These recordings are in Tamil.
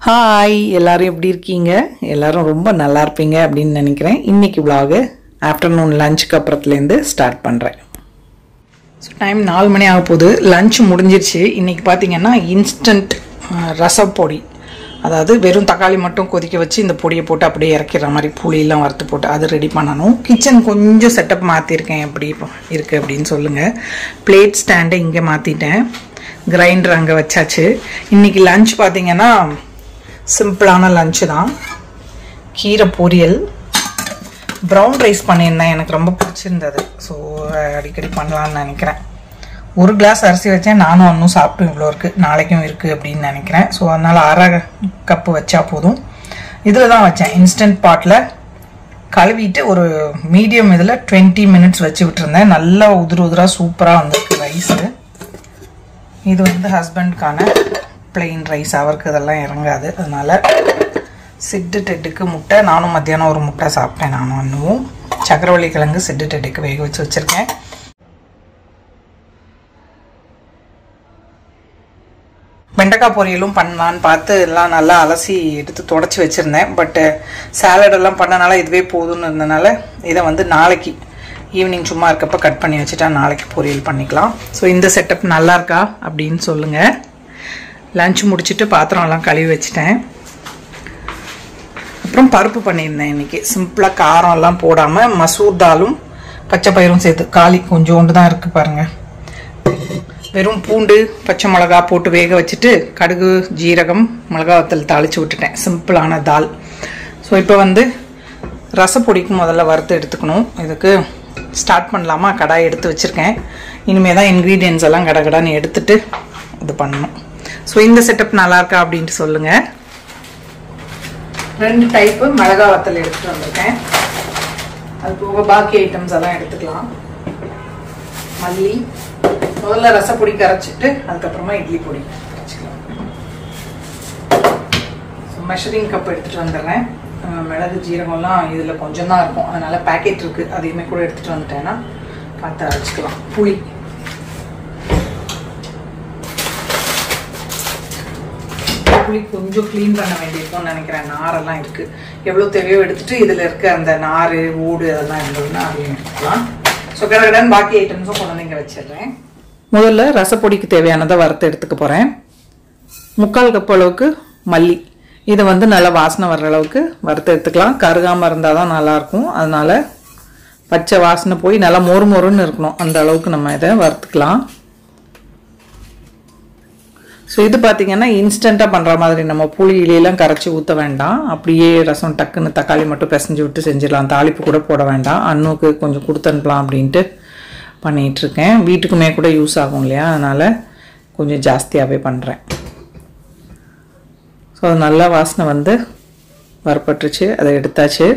ஹாய் எல்லாரும் எப்படி இருக்கீங்க? எல்லாரும் ரொம்ப நல்லா இருப்பீங்க அப்படின்னு நினைக்கிறேன். இன்னைக்கு vlog ஆஃப்டர்நூன் லஞ்சுக்கு அப்புறத்துலேருந்து ஸ்டார்ட் பண்ணுறேன். ஸோ டைம் 4 மணி ஆக போகுது. லஞ்ச் முடிஞ்சிருச்சு. இன்றைக்கி பார்த்தீங்கன்னா இன்ஸ்டன்ட் ரசப்பொடி, அதாவது வெறும் தக்காளி மட்டும் கொதிக்க வச்சு இந்த பொடியை போட்டு அப்படியே இறக்கிற மாதிரி புளியெல்லாம் வறுத்து போட்டு அது ரெடி பண்ணணும். கிச்சன் கொஞ்சம் செட்டப் மாற்றிருக்கேன், எப்படி இருக்குது அப்படின்னு சொல்லுங்கள். பிளேட் ஸ்டாண்டை இங்கே மாற்றிட்டேன், கிரைண்டர் அங்கே வச்சாச்சு. இன்றைக்கி லஞ்ச் பார்த்தீங்கன்னா சிம்பிளான லஞ்சு தான். கீரை பொரியல், ப்ரௌன் ரைஸ் பண்ணியிருந்தேன், எனக்கு ரொம்ப பிடிச்சிருந்தது. ஸோ அடிக்கடி பண்ணலான்னு நினைக்கிறேன். 1 கிளாஸ் அரிசி வச்சேன், நானும் ஒன்றும் சாப்பிட்டு இவ்வளோ இருக்குது, நாளைக்கும் இருக்குது அப்படின்னு நினைக்கிறேன். ஸோ அதனால் 1/2 கப்பு வச்சா போதும். இதில் தான் வச்சேன், இன்ஸ்டன்ட் பாட்டில் கழுவிட்டு ஒரு மீடியம் இதில் 20 மினிட்ஸ் வச்சு விட்டுருந்தேன். நல்லா உதிராக சூப்பராக வந்திருக்கு ரைஸு. இது வந்து ஹஸ்பண்டுக்கான பிளெயின் ரைஸ், அவருக்கு இதெல்லாம் இறங்காது. அதனால் சிட்டு டெட்டுக்கு முட்டை, நானும் மத்தியானம் ஒரு முட்டை சாப்பிட்டேன். நானும் அண்ணுவும் சக்கரவள்ளி கிழங்கு சிட்டு டெட்டுக்கு வேக வச்சு வச்சுருக்கேன். வெண்டைக்காய் பொரியலும் பண்ணலான்னு பார்த்து எல்லாம் நல்லா அலசி எடுத்து தொடச்சி வச்சுருந்தேன். பட்டு சாலடெல்லாம் பண்ணனால இதுவே போதும்னு இருந்தனால இதை வந்து நாளைக்கு ஈவினிங் சும்மா இருக்கப்போ கட் பண்ணி வச்சுட்டா நாளைக்கு பொரியல் பண்ணிக்கலாம். ஸோ இந்த செட்டப் நல்லா இருக்கா அப்படின்னு சொல்லுங்கள். லஞ்ச் முடிச்சுட்டு பாத்திரம்லாம் கழுவி வச்சுட்டேன். அப்புறம் பருப்பு பண்ணியிருந்தேன் இன்றைக்கி. சிம்பிளாக காரம்லாம் போடாமல் மசூர் தாலும் பச்சை பயிரும் சேர்த்து, காலி கொஞ்சோண்டு தான் இருக்குது பாருங்கள். வெறும் பூண்டு பச்சை மிளகா போட்டு வேக வச்சுட்டு கடுகு ஜீரகம் மிளகா வத்தல் தாளித்து விட்டுட்டேன். சிம்பிளான தால். ஸோ இப்போ வந்து ரசப்பொடிக்கு முதல்ல வறுத்து எடுத்துக்கணும். இதுக்கு ஸ்டார்ட் பண்ணலாமா? கடாய் எடுத்து வச்சுருக்கேன். இனிமேல் தான் இன்க்ரீடியன்ஸ் எல்லாம் கடகடான்னு எடுத்துட்டு இது பண்ணணும். ஸோ இந்த செட்டப் நல்லா இருக்கா அப்படின்ட்டு சொல்லுங்கள். 2 டைப்பு மிளகா வத்தல் எடுத்துகிட்டு வந்திருக்கேன். அது போக பாக்கி ஐட்டம்ஸ் எல்லாம் எடுத்துக்கலாம். மல்லி, முதல்ல ரசப்பொடி கரைச்சிட்டு அதுக்கப்புறமா இட்லி பொடி கரைச்சிக்கலாம். ஸோ மெஷரிங் கப் எடுத்துகிட்டு வந்துடுறேன். மிளகு ஜீரகம்லாம் இதில் கொஞ்சம் தான் இருக்கும், அதனால் பேக்கெட் இருக்குது, அதையுமே கூட எடுத்துகிட்டு வந்துட்டேன்னா பார்த்து அரைச்சிக்கலாம். புளி, புளி கொஞ்சம் க்ளீன் பண்ண வேண்டியிருக்கும்னு நினைக்கிறேன். நாரெல்லாம் இருக்குது, எவ்வளோ தேவையோ எடுத்துகிட்டு இதில் இருக்க அந்த நார் ஓடு அதெல்லாம் இருந்ததுன்னா அதையும் எடுத்துக்கலாம். ஸோ கடகடன் பாக்கி ஐட்டம்ஸும் கொண்டு வந்து இங்கே வச்சிடுறேன். முதல்ல ரசப்பொடிக்கு தேவையானதை வறுத்து எடுத்துக்க போகிறேன். 3/4 கப் அளவுக்கு மல்லி, இதை வந்து நல்லா வாசனை வர்ற அளவுக்கு வறுத்து எடுத்துக்கலாம். கருகாமல் இருந்தால் தான் நல்லாயிருக்கும். அதனால் பச்சை வாசனை போய் நல்லா மொறு மொறுன்னு இருக்கணும், அந்த அளவுக்கு நம்ம இதை வறுத்துக்கலாம். ஸோ இது பார்த்திங்கன்னா இன்ஸ்டண்ட்டாக பண்ணுற மாதிரி, நம்ம புளியிலாம் கரைச்சி ஊற்ற வேண்டாம். அப்படியே ரசம் டக்குன்னு தக்காளி மட்டும் பிசைஞ்சு விட்டு செஞ்சிடலாம். தாளிப்பு கூட போட வேண்டாம். அண்ணுக்கு கொஞ்சம் கொடுத்து அனுப்பலாம் அப்படின்ட்டு பண்ணிகிட்ருக்கேன். வீட்டுக்குமே கூட யூஸ் ஆகும் இல்லையா, அதனால் கொஞ்சம் ஜாஸ்தியாகவே பண்ணுறேன். ஸோ அது நல்லா வாசனை வந்து வறுப்பட்டுருச்சு, அதை எடுத்தாச்சு.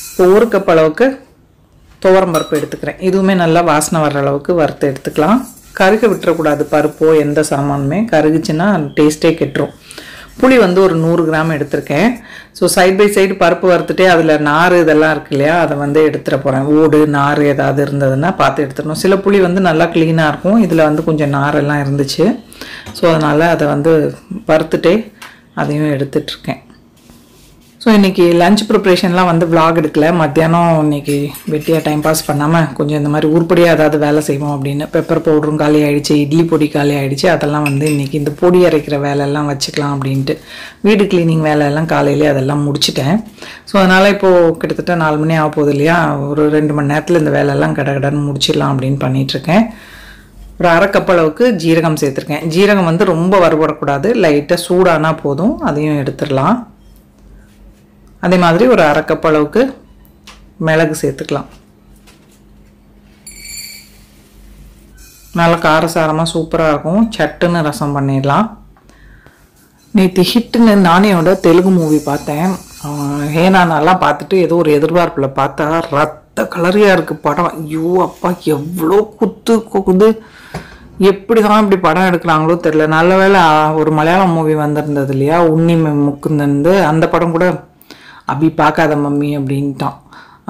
இப்போ 1 கப் அளவுக்கு துவரம் பருப்பு எடுத்துக்கிறேன். இதுவுமே நல்லா வாசனை வர்ற அளவுக்கு வறுத்து எடுத்துக்கலாம். கருக விட்டுறக்கூடாது, பருப்போ எந்த சாமானுமே கருகுச்சுன்னா டேஸ்ட்டே கெட்டுரும். புளி வந்து ஒரு 100 கிராம் எடுத்திருக்கேன். ஸோ சைட் பை சைடு பருப்பு வறுத்துட்டே அதில் நார் இதெல்லாம் இருக்கு இல்லையா, அதை வந்து எடுத்துகிற போகிறேன். ஓடு நார் ஏதாவது இருந்ததுன்னா பார்த்து எடுத்துடணும். சில புளி வந்து நல்லா க்ளீனாக இருக்கும், இதில் வந்து கொஞ்சம் நாரெல்லாம் இருந்துச்சு. ஸோ அதனால் அதை வந்து வறுத்துட்டே அதையும் எடுத்துட்ருக்கேன். ஸோ இன்றைக்கி லஞ்ச் ப்ரிப்ரேஷன்லாம் வந்து vlog எடுக்கல. மத்தியானம் இன்றைக்கி வெட்டியாக டைம் பாஸ் பண்ணாமல் கொஞ்சம் இந்த மாதிரி உருப்படியாக ஏதாவது வேலை செய்வோம் அப்படின்னு. பெப்பர் பவுடரும் காலி ஆகிடுச்சு, இட்லி பொடி காலி ஆகிடுச்சு. அதெல்லாம் வந்து இன்றைக்கி இந்த பொடி அரைக்கிற வேலையெல்லாம் வச்சுக்கலாம் அப்படின்ட்டு வீடு க்ளீனிங் வேலையெல்லாம் காலையிலே அதெல்லாம் முடிச்சிட்டேன். ஸோ அதனால் இப்போது கிட்டத்தட்ட 4 மணி ஆக போகுது இல்லையா, ஒரு 2 மணி நேரத்தில் இந்த வேலையெல்லாம் கடகடன்னு முடிச்சிடலாம் அப்படின்னு பண்ணிகிட்ருக்கேன். ஒரு 1/2 கப் அளவுக்கு ஜீரகம் சேர்த்துருக்கேன். ஜீரகம் வந்து ரொம்ப வறுபடக்கூடாது, லைட்டாக சூடானா போதும். அதையும் எடுத்துடலாம். அதே மாதிரி ஒரு 1/2 கப் அளவுக்கு மிளகு சேர்த்துக்கலாம். நல்லா காரசாரமாக சூப்பராக இருக்கும். சட்டுன்னு ரசம் பண்ணிடலாம். நேற்று ஹிட்டுன்னு நானேயோட தெலுங்கு மூவி பார்த்தேன். ஹேனானெல்லாம் பார்த்துட்டு ஏதோ ஒரு எதிர்பார்ப்பில் பார்த்தா ரத்த கலரியாக இருக்குது படம். ஐயோ அப்பா, எவ்வளோ குத்து எப்படி தான் இப்படி படம் எடுக்கிறாங்களோ தெரில. நல்ல வேளை ஒரு மலையாளம் மூவி வந்திருந்தது இல்லையா, உன்னி முக்குந்தந்து, அந்த படம் கூட அப்படி பார்க்காத மம்மி அப்படின்ட்டான்.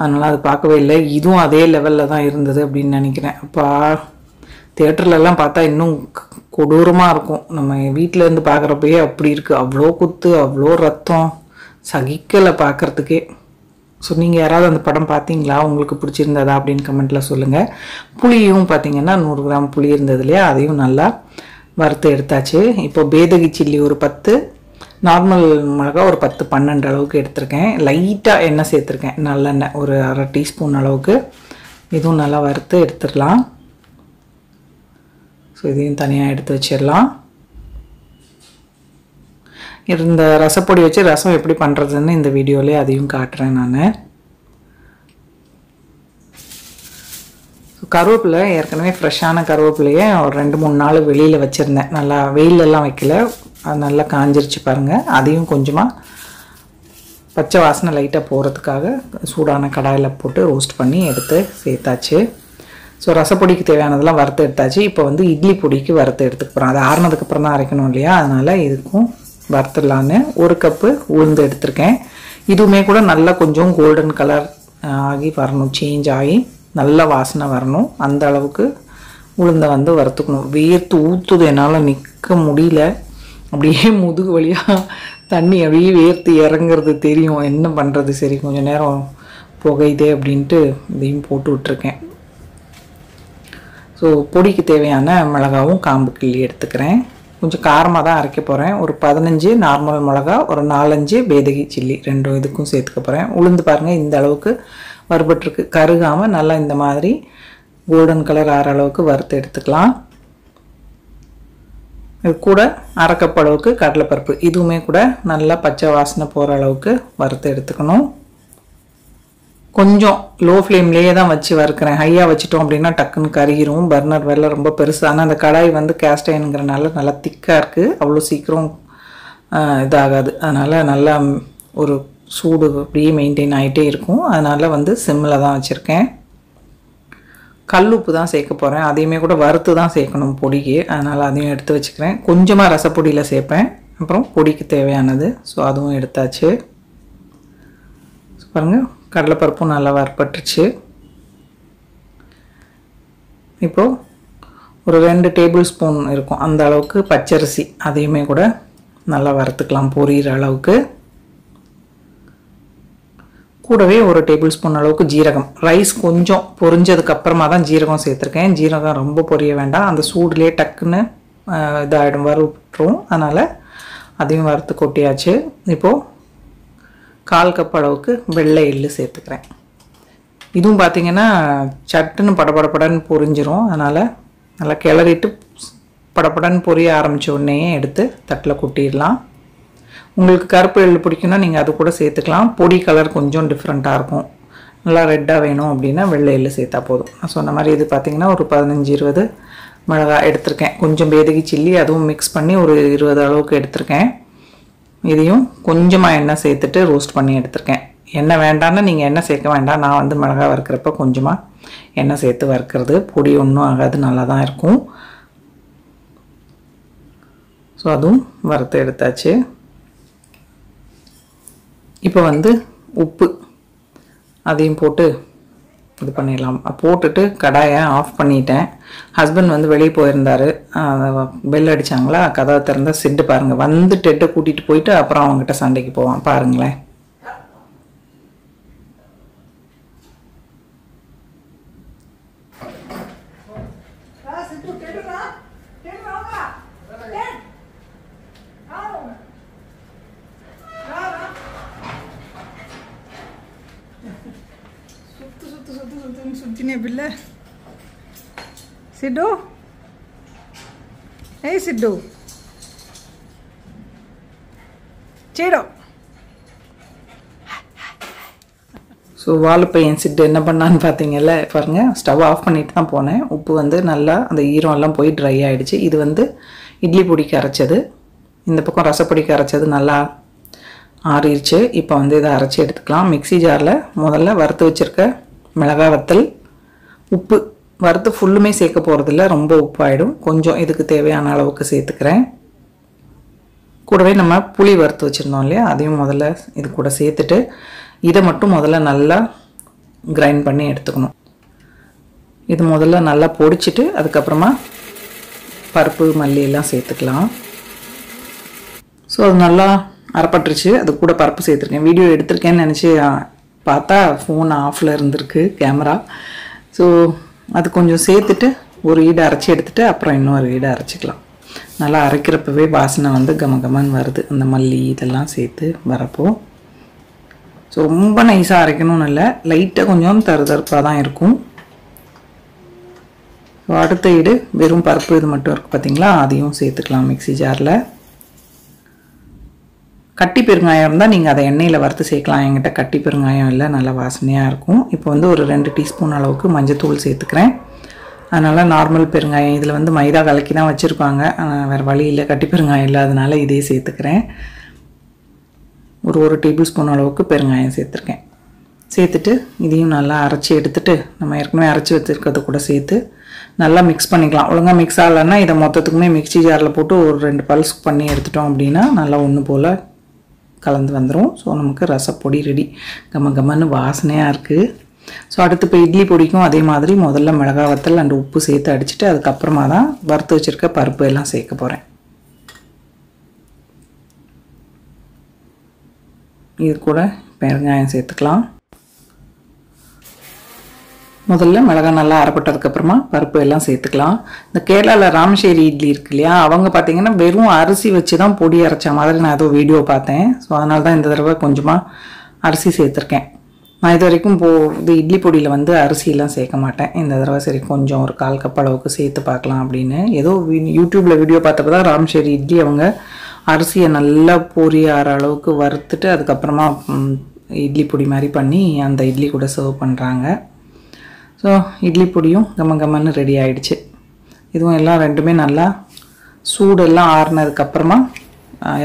அதனால் அது பார்க்கவே இல்லை. இதுவும் அதே லெவலில் தான் இருந்தது அப்படின்னு நினைக்கிறேன். அப்போ தியேட்டர்லலாம் பார்த்தா இன்னும் கொடூரமாக இருக்கும். நம்ம வீட்டில் இருந்து பார்க்குறப்பயே அப்படி இருக்குது. அவ்வளோ குத்து, அவ்வளோ ரத்தம், சகிக்கலை பார்க்குறதுக்கே. ஸோ நீங்கள் யாராவது அந்த படம் பார்த்தீங்களா, உங்களுக்கு பிடிச்சிருந்ததா அப்படின்னு கமெண்ட்டில் சொல்லுங்கள். புளியும் பார்த்தீங்கன்னா 100 கிராம் புளி இருந்தது இல்லையா, அதையும் நல்லா வறுத்து எடுத்தாச்சு. இப்போ பேதகி சில்லி ஒரு 10, நார்மல் மிளகா ஒரு 10-12 அளவுக்கு எடுத்திருக்கேன். லைட்டாக எண்ணெய் சேர்த்துருக்கேன், நல்லெண்ணெய் ஒரு அரை டீஸ்பூன் அளவுக்கு. இதுவும் நல்லா வறுத்து எடுத்துடலாம். ஸோ இதையும் தனியாக எடுத்து வச்சிடலாம். இந்த ரசப்பொடி வச்சு ரசம் எப்படி பண்ணுறதுன்னு இந்த வீடியோலேயே அதையும் காட்டுறேன் நான். கருவேப்பிலை ஏற்கனவே ஃப்ரெஷ்ஷான கருவேப்பிலையே ஒரு 2-3 நாள் வெளியில் வச்சுருந்தேன். நல்லா வெயிலெல்லாம் வைக்கல, அது நல்லா காஞ்சிருச்சு பாருங்கள். அதையும் கொஞ்சமாக பச்சை வாசனை லைட்டாக போகிறதுக்காக சூடான கடாயில் போட்டு ரோஸ்ட் பண்ணி எடுத்து சேர்த்தாச்சு. ஸோ ரசப்பொடிக்கு தேவையானதெல்லாம் வறுத்து எடுத்தாச்சு. இப்போ வந்து இட்லி பொடிக்கு வறுத்து எடுத்துக்க போகிறோம். அது ஆறுனதுக்கப்புறம் தான் அரைக்கணும் இல்லையா, அதனால் இதுக்கும் வறுத்துடலான்னு 1 கப்பு உளுந்து எடுத்திருக்கேன். இதுவுமே கூட நல்லா கொஞ்சம் கோல்டன் கலர் ஆகி வரணும், சேஞ்ச் ஆகி நல்ல வாசனை வரணும். அந்த அளவுக்கு உளுந்தை வந்து வறுத்துக்கணும். வேர்த்து ஊற்றுது, என்னால் நிற்க முடியல. அப்படியே முதுகு வழியாக தண்ணி அப்படியே வேர்த்து இறங்குறது தெரியும். என்ன பண்ணுறது, சரி கொஞ்சம் நேரம் புகையுதே அப்படின்ட்டு இதையும் போட்டு விட்டுருக்கேன். ஸோ பொடிக்கு தேவையான மிளகாவும் காம்பு கிள்ளி எடுத்துக்கிறேன். கொஞ்சம் காரமாக தான் அரைக்க போகிறேன். ஒரு 15 நார்மல் மிளகா, ஒரு 4-5 பேதகி சில்லி, 2 இதுக்கும் சேர்த்துக்க போகிறேன். உளுந்து பாருங்கள் இந்த அளவுக்கு வறுபட்டுருக்கு, கருகாமல் நல்லா இந்த மாதிரி கோல்டன் கலர் ஆற அளவுக்கு வறுத்து எடுத்துக்கலாம். இது கூட அரை கப் அளவுக்கு கடலைப்பருப்பு, இதுவுமே கூட நல்லா பச்சை வாசனை போகிற அளவுக்கு வறுத்து எடுத்துக்கணும். கொஞ்சம் லோ ஃப்ளேம்லேயே தான் வச்சு வறுக்கிறேன். ஹையாக வச்சிட்டோம் அப்படின்னா டக்குன்னு கருகிரும். பர்னர் வேலை ரொம்ப பெருசு. ஆனால் அந்த கடாய் வந்து கேஸ்ட் அயனுங்கிறனால நல்லா திக்காக இருக்குது, அவ்வளோ சீக்கிரம் இதாகாது. அதனால் நல்லா ஒரு சூடு அப்படியே மெயின்டைன் ஆகிட்டே இருக்கும். அதனால் வந்து சிம்மில் தான் வச்சுருக்கேன். கல்லுப்பு தான் சேர்க்க போகிறேன். அதையுமே கூட வறுத்து தான் சேர்க்கணும் பொடிக்கு, அதனால் அதையும் எடுத்து வச்சுக்கிறேன். கொஞ்சமாக ரசப்பொடியில் சேர்ப்பேன், அப்புறம் பொடிக்கு தேவையானது. ஸோ அதுவும் எடுத்தாச்சு. பாருங்கள் கடலைப்பருப்பும் நல்லா வறுபட்டுருச்சு. இப்போது ஒரு 2 டேபிள் ஸ்பூன் இருக்கும் அந்த அளவுக்கு பச்சரிசி, அதையுமே கூட நல்லா வறுத்துக்கலாம் பொரியிற அளவுக்கு. கூடவே ஒரு டேபிள் ஸ்பூன் அளவுக்கு ஜீரகம். ரைஸ் கொஞ்சம் பொரிஞ்சதுக்கப்புறமா தான் ஜீரகம் சேர்த்துருக்கேன். ஜீரகம் ரொம்ப பொரிய வேண்டாம், அந்த சூடுலேயே டக்குன்னு இதாகிடும், வறுத்துரும். அதனால் அதையும் வறுத்து கொட்டியாச்சு. இப்போது 1/4 கப் அளவுக்கு வெள்ளை எள்ளு சேர்த்துக்கிறேன். இதுவும் பார்த்திங்கன்னா சட்டுன்னு படபடன்னு பொரிஞ்சிரும். அதனால் நல்லா கிளறிட்டு படபடன்னு பொரிய ஆரம்பித்த உடனே எடுத்து தட்டில் கொட்டிடலாம். உங்களுக்கு கருப்பு எள்ளு பிடிக்குன்னா நீங்கள் அது கூட சேர்த்துக்கலாம். பொடி கலர் கொஞ்சம் டிஃப்ரெண்ட்டாக இருக்கும். நல்லா ரெட்டாக வேணும் அப்படின்னா வெள்ளை எள்ளு சேர்த்தா போதும். நான் சொன்ன மாதிரி இது பார்த்திங்கன்னா ஒரு 15-20 மிளகாய் எடுத்திருக்கேன். கொஞ்சம் பேதகி சில்லி அதுவும் மிக்ஸ் பண்ணி ஒரு 20 அளவுக்கு எடுத்திருக்கேன். இதையும் கொஞ்சமாக எண்ணெய் சேர்த்துட்டு ரோஸ்ட் பண்ணி எடுத்திருக்கேன். எண்ணெய் வேண்டான்னு நீங்கள் எண்ணெய் சேர்க்க வேண்டாம். நான் வந்து மிளகாய் வறுக்கிறப்ப கொஞ்சமாக எண்ணெய் சேர்த்து வறுக்கிறது. பொடி ஒன்றும் ஆகாது, நல்லா தான் இருக்கும். ஸோ அதுவும் வறுத்து எடுத்தாச்சு. இப்போ வந்து உப்பு அதையும் போட்டு இது பண்ணிடலாம். போட்டுட்டு கடாயை ஆஃப் பண்ணிட்டேன். ஹஸ்பண்ட் வந்து வெளியே போயிருந்தார், பெல் அடித்தாங்களா, கதவை திறந்தால் சிட்டு பாருங்கள் வந்து டெட்டை கூட்டிகிட்டு போயிட்டு அப்புறம் அவங்ககிட்ட சண்டைக்கு போவான் பாருங்களேன். சுத்தினே பிள்ளை சிட்டு, ஏய் சிட்டு சேடோ. ஸோ வாழைப்பையன் சிட்டு என்ன பண்ணான்னு பார்த்தீங்கல்ல பாருங்கள். ஸ்டவ் ஆஃப் பண்ணிட்டு தான் போனேன். உப்பு வந்து நல்லா அந்த ஈரம் எல்லாம் போய் ட்ரை ஆகிடுச்சு. இது வந்து இட்லி பொடிக்கு அரைச்சது, இந்த பக்கம் ரசப்பொடிக்கு அரைச்சது நல்லா ஆறிடுச்சு. இப்போ வந்து இதை அரைச்சி எடுத்துக்கலாம். மிக்ஸி ஜாரில் முதல்ல வறுத்து வச்சுருக்க மிளகாய் வத்தல், உப்பு வறுத்து ஃபுல்லுமே சேர்க்க போகிறதில்ல, ரொம்ப உப்பாயிடும். கொஞ்சம் இதுக்கு தேவையான அளவுக்கு சேர்த்துக்கிறேன். கூடவே நம்ம புளி வறுத்து வச்சுருந்தோம் இல்லையா, அதையும் முதல்ல இது கூட சேர்த்துட்டு இதை மட்டும் முதல்ல நல்லா கிரைண்ட் பண்ணி எடுத்துக்கணும். இது முதல்ல நல்லா பொடிச்சிட்டு அதுக்கப்புறமா பருப்பு மல்லி எல்லாம் சேர்த்துக்கலாம். ஸோ அது நல்லா அரைப்பட்டுருச்சு. அது கூட பருப்பு சேர்த்துருக்கேன். வீடியோ எடுத்திருக்கேன்னு நினச்சி பார்த்தா ஃபோன் ஆஃபில் இருந்திருக்கு கேமரா. ஸோ அது கொஞ்சம் சேர்த்துட்டு ஒரு ஈடு அரைச்சி எடுத்துகிட்டு அப்புறம் இன்னொரு ஈடு அரைச்சிக்கலாம். நல்லா அரைக்கிறப்பவே வாசனை வந்து கமகமன்னு வருது, அந்த மல்லி இதெல்லாம் சேர்த்து வரப்போ. ஸோ ரொம்ப நைஸாக அரைக்கணும்னு இல்லை, லைட்டாக கொஞ்சம் தருதருப்பாக தான் இருக்கும். ஸோ அடுத்த ஈடு வெறும் பருப்பு இது மட்டும் இருக்குது பார்த்தீங்களா, அதையும் சேர்த்துக்கலாம் மிக்ஸி ஜாரில். கட்டி பெருங்காயம் இருந்தால் நீங்கள் அதை எண்ணெயில் வறுத்து சேர்க்கலாம். என்கிட்ட கட்டி பெருங்காயம் இல்லை, நல்லா வாசனையாக இருக்கும். இப்போ வந்து ஒரு 2 டீஸ்பூன் அளவுக்கு மஞ்சத்தூள் சேர்த்துக்கிறேன். அதனால் நார்மல் பெருங்காயம், இதில் வந்து மைதா கலக்கி தான் வச்சுருப்பாங்க, வேறு வழி இல்லை, கட்டி பெருங்காயம் இல்லை, அதனால் இதே சேர்த்துக்கிறேன். ஒரு டேபிள் ஸ்பூன் அளவுக்கு பெருங்காயம் சேர்த்துருக்கேன். சேர்த்துட்டு இதையும் நல்லா அரைச்சி எடுத்துகிட்டு நம்ம ஏற்கனவே அரைச்சி வச்சுருக்கிறது கூட சேர்த்து நல்லா மிக்ஸ் பண்ணிக்கலாம். ஒழுங்காக மிக்ஸ் ஆகலைன்னா இதை மொத்தத்துக்குமே மிக்ஸி ஜாரில் போட்டு ஒரு 2 பல்ஸ் பண்ணி எடுத்துட்டோம் அப்படின்னா நல்லா ஒன்று போல் கலந்து வந்துடும். ஸோ நமக்கு ரசப்பொடி ரெடி. கமன்னு வாசனையாக இருக்குது. ஸோ அடுத்து இப்போ இட்லி பொடிக்கும் அதே மாதிரி முதல்ல மிளகாய் வத்தல் அண்ட் உப்பு சேர்த்து அடிச்சுட்டு அதுக்கப்புறமா தான் வறுத்து வச்சுருக்க பருப்பு எல்லாம் சேர்க்க போகிறேன். இது கூட பெருங்காயம் சேர்த்துக்கலாம். முதல்ல மிளகாய் நல்லா அரைப்பட்டதுக்கப்புறமா பருப்பு எல்லாம் சேர்த்துக்கலாம். இந்த கேரளாவில் ராமேஸ்வரி இட்லி இருக்கு இல்லையா, அவங்க பார்த்தீங்கன்னா வெறும் அரிசி வச்சு தான் பொடி அரைச்ச மாதிரி நான் ஏதோ வீடியோ பார்த்தேன். ஸோ அதனால தான் இந்த தடவை கொஞ்சமாக அரிசி சேர்த்துருக்கேன். நான் இது வரைக்கும் இது இட்லி பொடியில் வந்து அரிசியெல்லாம் சேர்க்க மாட்டேன். இந்த தடவை சரி கொஞ்சம் ஒரு 1/4 கப் அளவுக்கு சேர்த்து பார்க்கலாம் அப்படின்னு ஏதோ யூடியூப்பில் வீடியோ பார்த்தப்போ தான் ராமேஸ்வரி இட்லி அவங்க அரிசியை நல்லா பொரியாற அளவுக்கு வறுத்துட்டு அதுக்கப்புறமா இட்லி பொடி மாதிரி பண்ணி அந்த இட்லி கூட சர்வ் பண்ணுறாங்க. ஸோ இட்லி பொடியும் கமன்னு ரெடி ஆகிடுச்சு. இதுவும் எல்லாம் ரெண்டுமே நல்லா சூடெல்லாம் ஆறுனதுக்கப்புறமா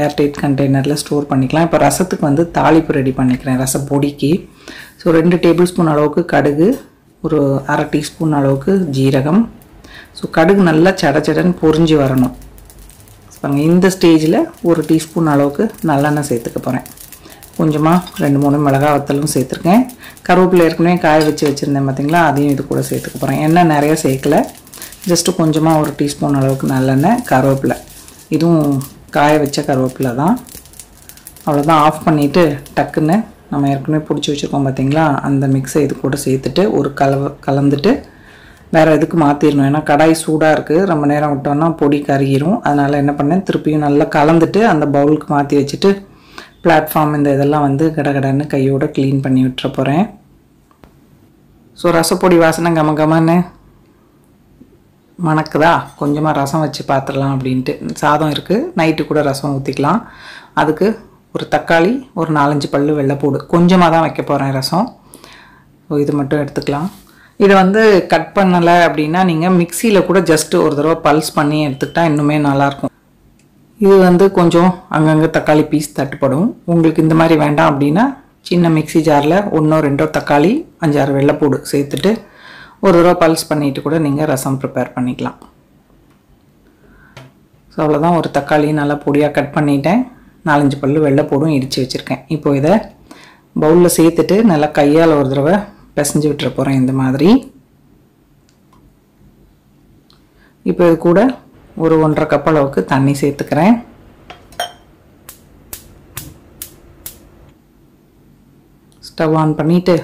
ஏர்டைட் கண்டெய்னரில் ஸ்டோர் பண்ணிக்கலாம். இப்போ ரசத்துக்கு வந்து தாளிப்பு ரெடி பண்ணிக்கிறேன். ரசப்பொடிக்கு ஸோ 2 டேபிள் ஸ்பூன் அளவுக்கு கடுகு, ஒரு 1/2 டீஸ்பூன் அளவுக்கு ஜீரகம். ஸோ கடுகு நல்லா சடச்சடன்னு பொரிஞ்சு வரணும். பாருங்கள், இந்த ஸ்டேஜில் 1 டீஸ்பூன் அளவுக்கு நல்லெண்ணெய் சேர்த்துக்க போகிறேன். கொஞ்சமாக 2-3 மிளகாய் வத்தலும் சேர்த்துருக்கேன். கருவேப்பிலை ஏற்கனவே காய வச்சுருந்தேன் பார்த்தீங்களா, அதையும் இது கூட சேர்த்துக்க போகிறேன். எண்ணெய் நிறையா சேர்க்கலை, ஜஸ்ட்டு கொஞ்சமாக 1 டீஸ்பூன் அளவுக்கு நல்லெண்ணெய், கருவேப்பிலை, இதுவும் காய வச்ச கருவேப்பிலை தான். அவ்வளோதான். ஆஃப் பண்ணிவிட்டு டக்குன்னு நம்ம ஏற்கனவே பிடிச்சி வச்சுருக்கோம் பார்த்தீங்களா, அந்த மிக்ஸை இது கூட சேர்த்துட்டு ஒரு கலந்துட்டு வேறு எதுக்கு மாற்றிடணும். ஏன்னா கடாய் சூடாக இருக்குது, ரொம்ப நேரம் விட்டோன்னா பொடி கருகிரும். அதனால் என்ன பண்ணேன், திருப்பியும் நல்லா கலந்துட்டு அந்த பவுலுக்கு மாற்றி வச்சுட்டு பிளாட்ஃபார்ம் இந்த இதெல்லாம் வந்து கடகடன்னு கையோடு க்ளீன் பண்ணி விட்டுற போகிறேன். ஸோ ரசப்பொடி வாசனை கமன்னு மணக்குதா, கொஞ்சமாக ரசம் வச்சு பார்த்துடலாம் அப்படின்ட்டு. சாதம் இருக்குது, நைட்டு கூட ரசம் ஊற்றிக்கலாம். அதுக்கு ஒரு தக்காளி, ஒரு 4-5 பல்லு வெள்ளைப்பூடு, கொஞ்சமாக தான் வைக்க போகிறேன் ரசம். ஸோ இது மட்டும் எடுத்துக்கலாம். இதை வந்து கட் பண்ணலை அப்படின்னா நீங்கள் மிக்சியில் கூட ஜஸ்ட்டு ஒரு தடவை பல்ஸ் பண்ணி எடுத்துக்கிட்டால் இன்னுமே நல்லாயிருக்கும். இது வந்து கொஞ்சம் அங்கங்கே தக்காளி பீஸ் தட்டுப்படும். உங்களுக்கு இந்த மாதிரி வேண்டாம் அப்படின்னா சின்ன மிக்ஸி ஜாரில் 1-2 தக்காளி, 5-6 வெள்ளைப்பூடு சேர்த்துட்டு ஒரு தடவை பல்ஸ் பண்ணிவிட்டு கூட நீங்கள் ரசம் ப்ரிப்பேர் பண்ணிக்கலாம். ஸோ அவ்வளோதான். ஒரு தக்காளி நல்லா பொடியாக கட் பண்ணிட்டேன், 4-5 பல்லு வெள்ளைப்பூடும் இடித்து வச்சுருக்கேன். இப்போ இதை பவுலில் சேர்த்துட்டு நல்லா கையால் ஒரு தடவை பிசைஞ்சு விட்டுற போகிறேன் இந்த மாதிரி. இப்போ இது கூட ஒரு 1.5 கப் அளவுக்கு தண்ணி சேர்த்துக்கிறேன். ஸ்டவ் ஆன் பண்ணிவிட்டு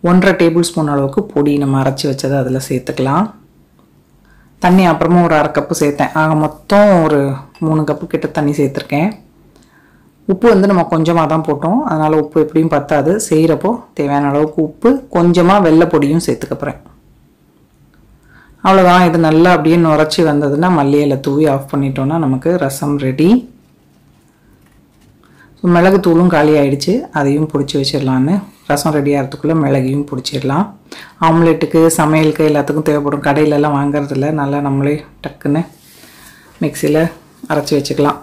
1.5 டேபிள் ஸ்பூன் அளவுக்கு பொடி நம்ம அரைச்சி வச்சதை அதில் சேர்த்துக்கலாம். தண்ணி அப்புறமா ஒரு 1/2 கப்பு சேர்த்தேன். ஆக மொத்தம் ஒரு 3 கப்பு கிட்ட தண்ணி சேர்த்துருக்கேன். உப்பு வந்து நம்ம கொஞ்சமாக தான் போட்டோம், அதனால் உப்பு எப்படியும் பத்தாது. செய்கிறப்போ தேவையான அளவுக்கு உப்பு, கொஞ்சமாக வெள்ளை பொடியும் சேர்த்துக்க போகிறேன். அவ்வளோதான். இது நல்லா அப்படியே நுரைச்சி வந்ததுன்னா மல்லி இலை தூவி ஆஃப் பண்ணிட்டோன்னா நமக்கு ரசம் ரெடி. ஸோ மிளகு தூளும் காலி ஆகிடுச்சு, அதையும் பிடிச்சி வச்சிடலான்னு ரசம் ரெடி ஆகிறதுக்குள்ளே மிளகையும் பிடிச்சிடலாம். ஆம்லெட்டுக்கு, சமையலுக்கு எல்லாத்துக்கும் தேவைப்படும். கடையிலலாம் வாங்குறதில்ல, நல்லா நம்மளே டக்குன்னு மிக்சியில் அரைச்சி வச்சுக்கலாம்.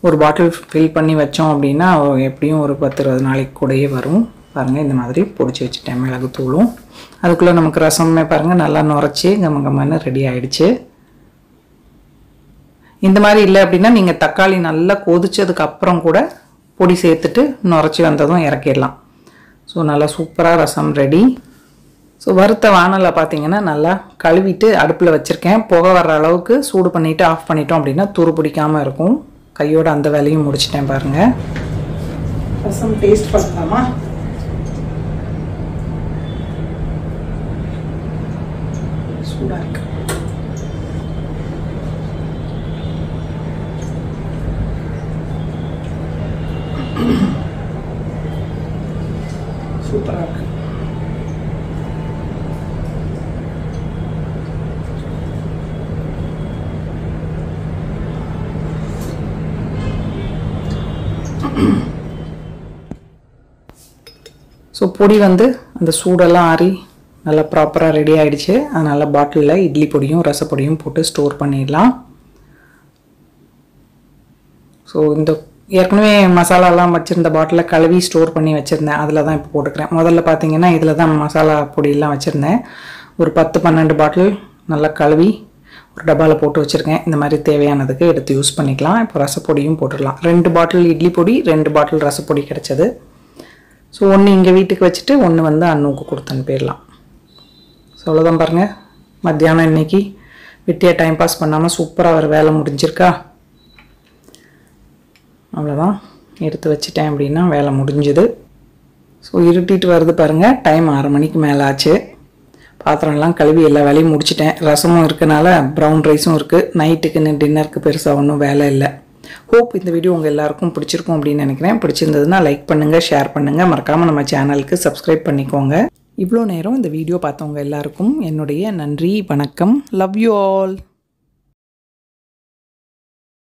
ஒரு பாட்டில் ஃபில் பண்ணி வச்சோம் அப்படின்னா எப்படியும் ஒரு 10-20 நாளைக்கு கூடயே வரும். பாருங்கள், இந்த மாதிரி பிடிச்சி வச்சுட்டேன் மிளகு தூளும். அதுக்குள்ளே நமக்கு ரசமே பாருங்கள் நல்லா நுரைச்சி கமன்னு ரெடி ஆகிடுச்சு. இந்த மாதிரி இல்லை அப்படின்னா நீங்கள் தக்காளி நல்லா கொதிச்சதுக்கு அப்புறம் கூட பொடி சேர்த்துட்டு நுரைச்சி வந்ததும் இறக்கிடலாம். ஸோ நல்லா சூப்பராக ரசம் ரெடி. ஸோ வறுத்த வானலை பார்த்தீங்கன்னா நல்லா கழுவிட்டு அடுப்பில் வச்சுருக்கேன். புகை வர்ற அளவுக்கு சூடு பண்ணிவிட்டு ஆஃப் பண்ணிட்டோம் அப்படின்னா துரு பிடிக்காமல் இருக்கும். கையோடு அந்த வேலையும் முடிச்சிட்டேன் பாருங்கள். ரசம் டேஸ்ட் பண்ணலாமா? சூடாக இருக்கு. சூப்பராக இருக்கு. ஸோ பொடி வந்து அந்த சூடெல்லாம் ஆறி நல்லா ப்ராப்பராக ரெடி ஆகிடுச்சு. அதனால் பாட்டிலில் இட்லி பொடியும் ரசப்பொடியும் போட்டு ஸ்டோர் பண்ணிடலாம். ஸோ இந்த ஏற்கனவே மசாலாலாம் வச்சுருந்த பாட்டிலில் கழுவி ஸ்டோர் பண்ணி வச்சுருந்தேன். அதில் தான் இப்போ போட்டுக்கிறேன். முதல்ல பார்த்தீங்கன்னா இதில் தான் மசாலா பொடியெல்லாம் வச்சுருந்தேன். ஒரு 10-12 பாட்டில் நல்லா கழுவி ஒரு டப்பாவில் போட்டு வச்சுருக்கேன். இந்த மாதிரி தேவையானதுக்கு எடுத்து யூஸ் பண்ணிக்கலாம். இப்போ ரசப்பொடியும் போட்டுடலாம். 2 பாட்டில் இட்லி பொடி, 2 பாட்டில் ரசப்பொடி கிடச்சது. ஸோ ஒன்று இங்கே வீட்டுக்கு வச்சுட்டு ஒன்று வந்து அண்ணுக்கு கொடுத்து அனுப்பிடலாம். ஸோ அவ்வளோதான் பாருங்கள். மத்தியானம் இன்றைக்கி வெட்டியாக டைம் பாஸ் பண்ணாமல் சூப்பராக ஒரு வேலை முடிஞ்சிருக்கா? அவ்வளோதான், எடுத்து வச்சுட்டேன் அப்படின்னா வேலை முடிஞ்சுது. ஸோ இருட்டிட்டு வருது பாருங்கள். டைம் 6 மணிக்கு மேலே ஆச்சு. பாத்திரம்லாம் கழுவி எல்லா வேலையும் முடிச்சிட்டேன். ரசமும் இருக்கனால ப்ரௌன் ரைஸும் இருக்குது. நைட்டுக்குன்னு டின்னருக்கு பெருசாக ஒன்றும் வேலை இல்லை. ஹோப் இந்த வீடியோ உங்கள் எல்லாருக்கும் பிடிச்சிருக்கும் அப்படின்னு நினைக்கிறேன். பிடிச்சிருந்ததுன்னா லைக் பண்ணுங்கள், ஷேர் பண்ணுங்கள், மறக்காமல் நம்ம சேனலுக்கு சப்ஸ்கிரைப் பண்ணிக்கோங்க. இவ்வளோ நேரம் இந்த வீடியோ பார்த்தவங்க எல்லாருக்கும் என்னுடைய நன்றி, வணக்கம். Love you all.